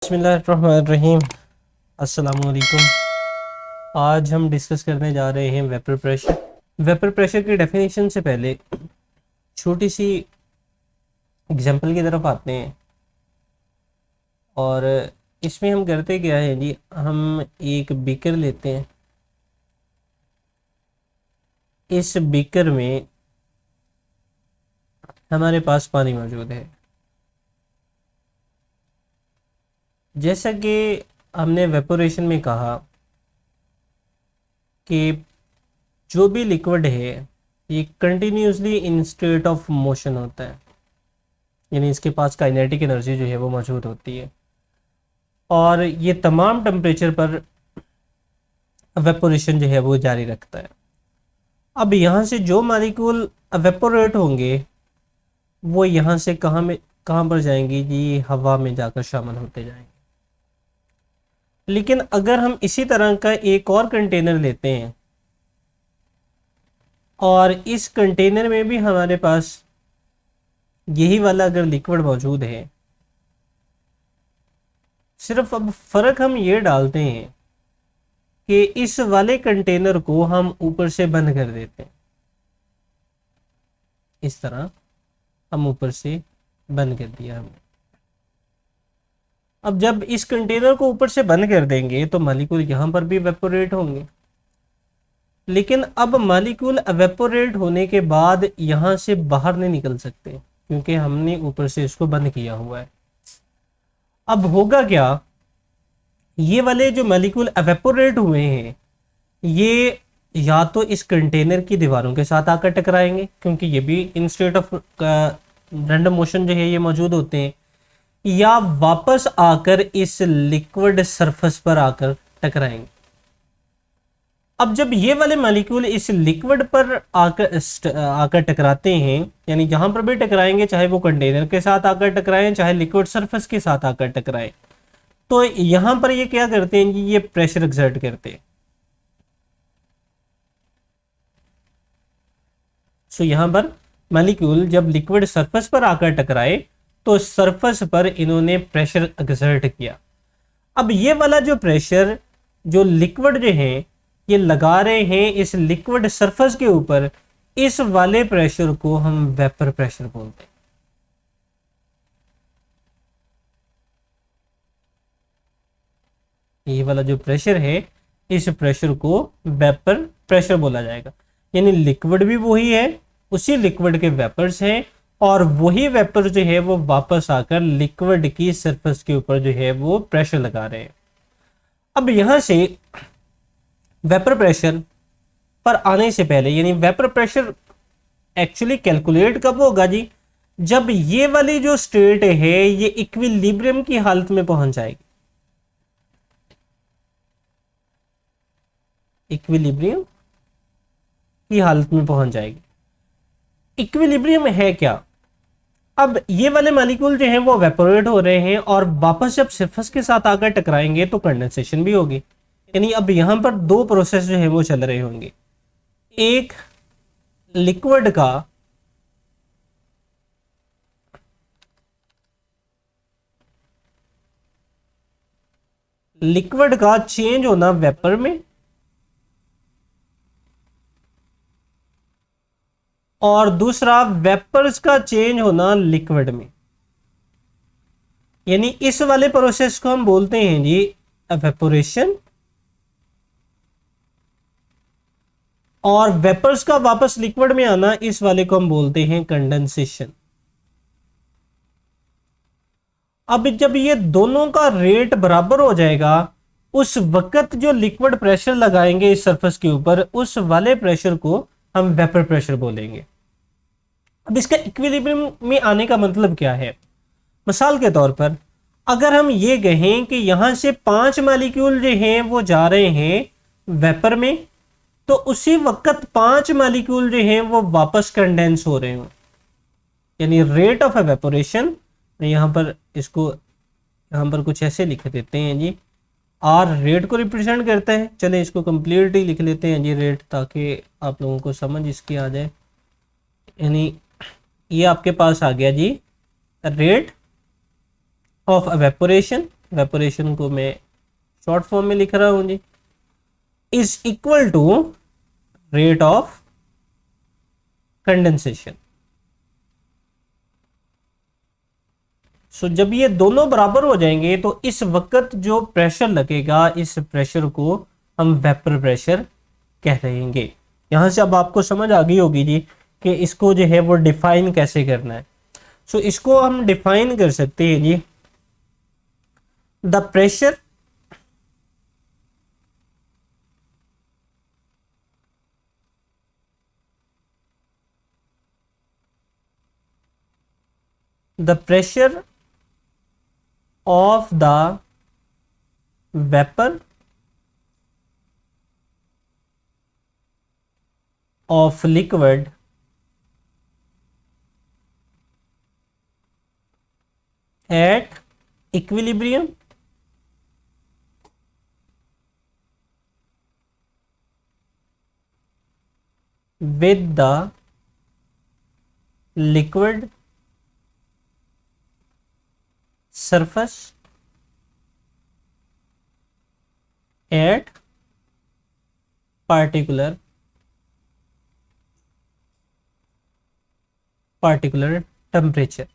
बिस्मिल्लाहिर्रहमानिर्रहीम। अस्सलामुअलैकुम। आज हम डिस्कस करने जा रहे हैं वेपर प्रेशर। वेपर प्रेशर की डेफिनेशन से पहले छोटी सी एग्जांपल की तरफ आते हैं। और इसमें हम करते क्या है जी, हम एक बीकर लेते हैं। इस बीकर में हमारे पास पानी मौजूद है। जैसा कि हमने वेपोरेशन में कहा कि जो भी लिक्विड है ये continuously in state of motion होता है, यानी इसके पास काइनेटिक एनर्जी जो है वो मौजूद होती है और ये तमाम टेम्परेचर पर वेपोरेशन जो है वो जारी रखता है। अब यहाँ से जो मालिक्यूल वेपोरेट होंगे वो यहाँ से कहाँ पर जाएंगे जी, हवा में जाकर शामिल होते जाएंगे। लेकिन अगर हम इसी तरह का एक और कंटेनर लेते हैं और इस कंटेनर में भी हमारे पास यही वाला अगर लिक्विड मौजूद है, सिर्फ अब फर्क हम ये डालते हैं कि इस वाले कंटेनर को हम ऊपर से बंद कर देते हैं। इस तरह हम ऊपर से बंद कर दिया हमने। अब जब इस कंटेनर को ऊपर से बंद कर देंगे तो मालिक्यूल यहां पर भी वेपोरेट होंगे, लेकिन अब मालिक्यूल एवेपोरेट होने के बाद यहां से बाहर नहीं निकल सकते क्योंकि हमने ऊपर से इसको बंद किया हुआ है। अब होगा क्या, ये वाले जो मालिक्यूल एवेपोरेट हुए हैं ये या तो इस कंटेनर की दीवारों के साथ आकर टकराएंगे क्योंकि ये भी इन स्टेट ऑफ रैंडम मोशन जो है ये मौजूद होते हैं, या वापस आकर इस लिक्विड सरफेस पर आकर टकराएंगे। अब जब ये वाले मॉलिक्यूल इस लिक्विड पर आकर टकराते हैं, यानी जहां पर भी टकराएंगे, चाहे वो कंटेनर के साथ आकर टकराएं चाहे लिक्विड सरफेस के साथ आकर टकराएं, तो यहां पर ये क्या करते हैं कि ये प्रेशर एक्सर्ट करते हैं। सो यहां पर मॉलिक्यूल जब लिक्विड सरफेस पर आकर टकराए तो सरफेस पर इन्होंने प्रेशर एक्सर्ट किया। अब ये वाला जो प्रेशर जो लिक्विड जो है ये लगा रहे हैं इस लिक्विड सरफेस के ऊपर, इस वाले प्रेशर को हम वेपर प्रेशर बोलते हैं। ये वाला जो प्रेशर है इस प्रेशर को वेपर प्रेशर बोला जाएगा। यानी लिक्विड भी वही है, उसी लिक्विड के वेपर्स हैं और वही वेपर जो है वो वापस आकर लिक्विड की सरफेस के ऊपर जो है वो प्रेशर लगा रहे हैं। अब यहां से वेपर प्रेशर पर आने से पहले, यानी वेपर प्रेशर एक्चुअली कैलकुलेट कब होगा जी, जब ये वाली जो स्टेट है ये इक्विलिब्रियम की हालत में पहुंच जाएगी। इक्विलिब्रियम की हालत में पहुंच जाएगी। इक्विलिब्रियम है क्या, अब ये वाले मॉलिक्यूल जो हैं वो वेपोरेट हो रहे हैं और वापस जब सरफेस के साथ आकर टकराएंगे तो कंडेंसेशन भी होगी। यानी अब यहां पर दो प्रोसेस जो है वो चल रहे होंगे। एक लिक्विड का चेंज होना वेपर में और दूसरा वेपर्स का चेंज होना लिक्विड में। यानी इस वाले प्रोसेस को हम बोलते हैं जी एवेपोरेशन और वेपर्स का वापस लिक्विड में आना, इस वाले को हम बोलते हैं कंडेंसेशन। अब जब ये दोनों का रेट बराबर हो जाएगा उस वक्त जो लिक्विड प्रेशर लगाएंगे इस सरफेस के ऊपर, उस वाले प्रेशर को हम वेपर प्रेशर बोलेंगे। अब इसका इक्विलिब्रियम में आने का मतलब क्या है, मिसाल के तौर पर अगर हम ये कहें कि यहां से 5 मॉलिक्यूल जो हैं वो जा रहे हैं वेपर में, तो उसी वक्त 5 मॉलिक्यूल जो हैं वो वापस कंडेंस हो रहे हो। यानी रेट ऑफ एवेपोरेशन, यहां पर इसको यहां पर कुछ ऐसे लिख देते हैं जी, आर रेट को रिप्रेजेंट करता है। चले इसको कंप्लीट ही लिख लेते हैं जी रेट, ताकि आप लोगों को समझ इसकी आ जाए। यानी ये आपके पास आ गया जी रेट ऑफ एवेपोरेशन वेपोरेशन को मैं शॉर्ट फॉर्म में लिख रहा हूं जी, is equal to rate of condensation. So जब ये दोनों बराबर हो जाएंगे तो इस वक्त जो प्रेशर लगेगा, इस प्रेशर को हम वेपर प्रेशर कह रहेंगे। यहां से अब आपको समझ आ गई होगी जी कि इसको जो है वो डिफाइन कैसे करना है। सो इसको हम डिफाइन कर सकते हैं जी, the pressure of the vapor of liquid at equilibrium with the liquid surface at particular temperature.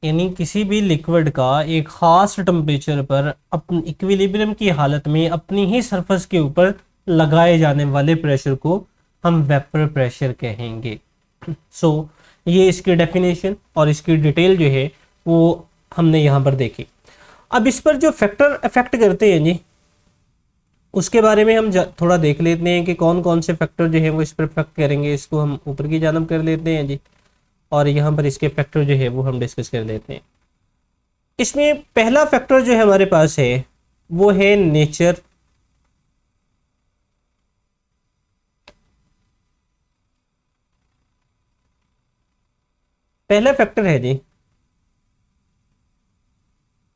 यानी किसी भी लिक्विड का एक खास टेम्परेचर पर अपनी इक्विलिब्रियम की हालत में अपनी ही सरफेस के ऊपर लगाए जाने वाले प्रेशर को हम वेपर प्रेशर कहेंगे। सो ये इसकी डेफिनेशन और इसकी डिटेल जो है वो हमने यहाँ पर देखी। अब इस पर जो फैक्टर अफेक्ट करते हैं जी, उसके बारे में हम थोड़ा देख लेते हैं कि कौन कौन से फैक्टर जो है वो इस पर अफेक्ट करेंगे। इसको हम ऊपर की जानब कर लेते हैं जी, और यहाँ पर इसके फैक्टर जो है वो हम डिस्कस कर लेते हैं। इसमें पहला फैक्टर जो है हमारे पास है वो है नेचर पहला फैक्टर है जी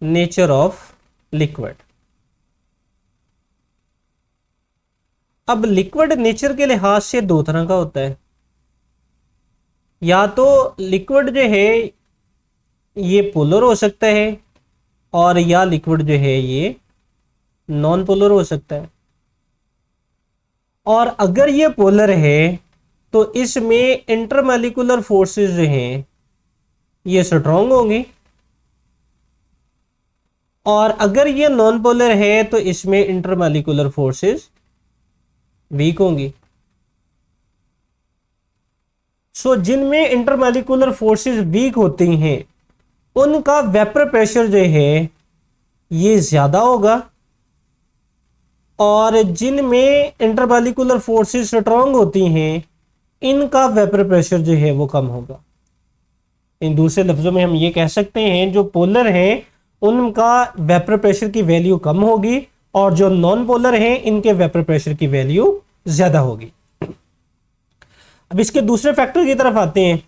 नेचर ऑफ लिक्विड। अब लिक्विड नेचर के लिहाज से दो तरह का होता है, या तो लिक्विड जो है ये पोलर हो सकता है और या लिक्विड जो है ये नॉन पोलर हो सकता है। और अगर ये पोलर है तो इसमें इंटरमॉलिक्यूलर फोर्सेस जो हैं ये स्ट्रॉन्ग होंगी, और अगर ये नॉन पोलर है तो इसमें इंटरमॉलिक्यूलर फोर्सेस वीक होंगी। सो जिनमें इंटरमॉलिक्यूलर फोर्सेस वीक होती हैं उनका वेपर प्रेशर जो है ये ज्यादा होगा, और जिनमें इंटरमॉलिक्यूलर फोर्सेस स्ट्रॉन्ग होती हैं इनका वेपर प्रेशर जो है वो कम होगा। इन दूसरे लफ्जों में हम ये कह सकते हैं जो पोलर हैं उनका वेपर प्रेशर की वैल्यू कम होगी, और जो नॉन पोलर हैं इनके वेपर प्रेशर की वैल्यू ज्यादा होगी। अब इसके दूसरे फैक्टर की तरफ आते हैं।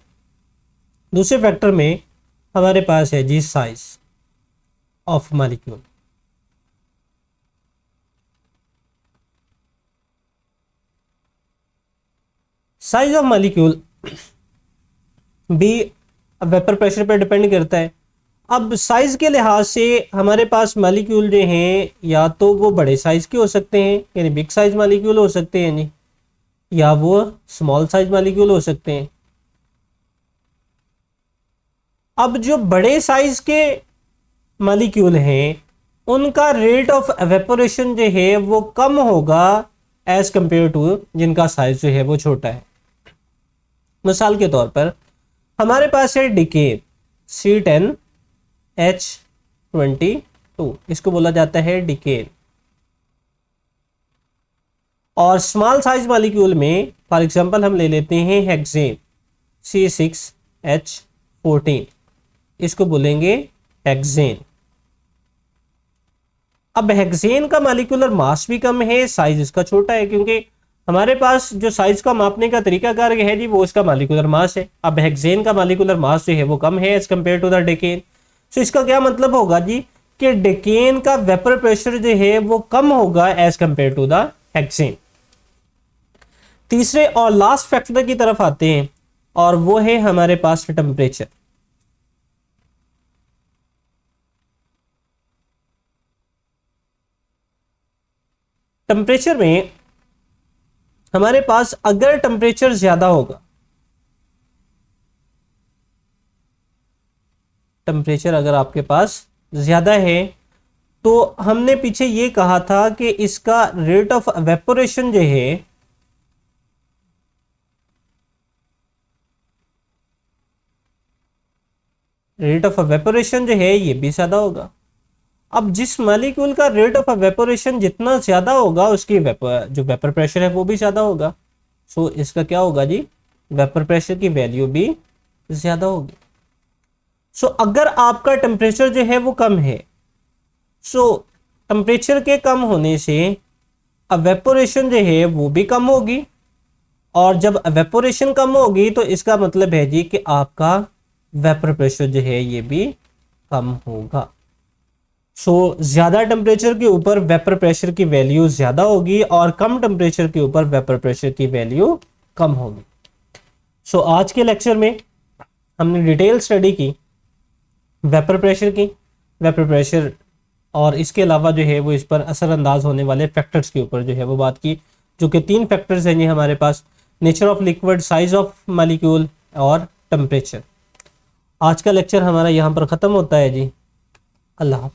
दूसरे फैक्टर में हमारे पास है जी size of molecule. Size of molecule भी वेपर प्रेशर पर डिपेंड करता है। अब साइज के लिहाज से हमारे पास मॉलिक्यूल जो हैं या तो वो बड़े साइज के हो सकते हैं यानी बिग साइज मॉलिक्यूल हो सकते हैं जी, या वो स्मॉल साइज मॉलिक्यूल हो सकते हैं। अब जो बड़े साइज के मॉलिक्यूल हैं उनका रेट ऑफ एवेपोरेशन जो है वो कम होगा एज कंपेयर टू जिनका साइज जो है वो छोटा है। मिसाल के तौर पर हमारे पास है डिकेन C10H22, इसको बोला जाता है डिकेन। और स्मॉल साइज मॉलिक्यूल में फॉर एग्जांपल हम ले लेते हैं हेक्सेन C6H14, इसको बोलेंगे हेक्सेन। अब हेक्सेन का मॉलिक्यूलर मास भी कम है, साइज इसका छोटा है, क्योंकि हमारे पास जो साइज का मापने का तरीकाकार है जी वो इसका मॉलिक्यूलर मास है। अब हेक्सेन का मॉलिक्यूलर मास जो है वो कम है as compare to the decane. So इसका क्या मतलब होगा जी कि डेकेन का वेपर प्रेशर जो है वो कम होगा as compare to the hexane. तीसरे और लास्ट फैक्टर की तरफ आते हैं और वो है हमारे पास टेम्परेचर। टेम्परेचर में हमारे पास अगर टेम्परेचर ज्यादा होगा, टेम्परेचर अगर आपके पास ज्यादा है, तो हमने पीछे ये कहा था कि इसका रेट ऑफ एवेपोरेशन जो है ये भी ज्यादा होगा। अब जिस मॉलिक्यूल का रेट ऑफ एवेपोरेशन जितना ज्यादा होगा, उसकी जो वेपर प्रेशर है वो भी ज्यादा होगा। सो इसका क्या होगा जी, वेपर प्रेशर की वैल्यू भी ज्यादा होगी। सो अगर आपका टेम्परेचर जो है वो कम है, सो टेम्परेचर के कम होने से एवेपोरेशन जो है वो भी कम होगी, और जब एवेपोरेशन कम होगी तो इसका मतलब है जी कि आपका वेपर प्रेशर जो है ये भी कम होगा। सो ज्यादा टेम्परेचर के ऊपर वेपर प्रेशर की वैल्यू ज्यादा होगी और कम टेम्परेचर के ऊपर वेपर प्रेशर की वैल्यू कम होगी। सो आज के लेक्चर में हमने डिटेल स्टडी की वेपर प्रेशर और इसके अलावा जो है वो इस पर असरअंदाज होने वाले फैक्टर्स के ऊपर जो है वो बात की, जो कि 3 फैक्टर्स हैं ये हमारे पास, nature of liquid, size of molecule और टेम्परेचर। आज का लेक्चर हमारा यहाँ पर ख़त्म होता है जी। अल्लाह।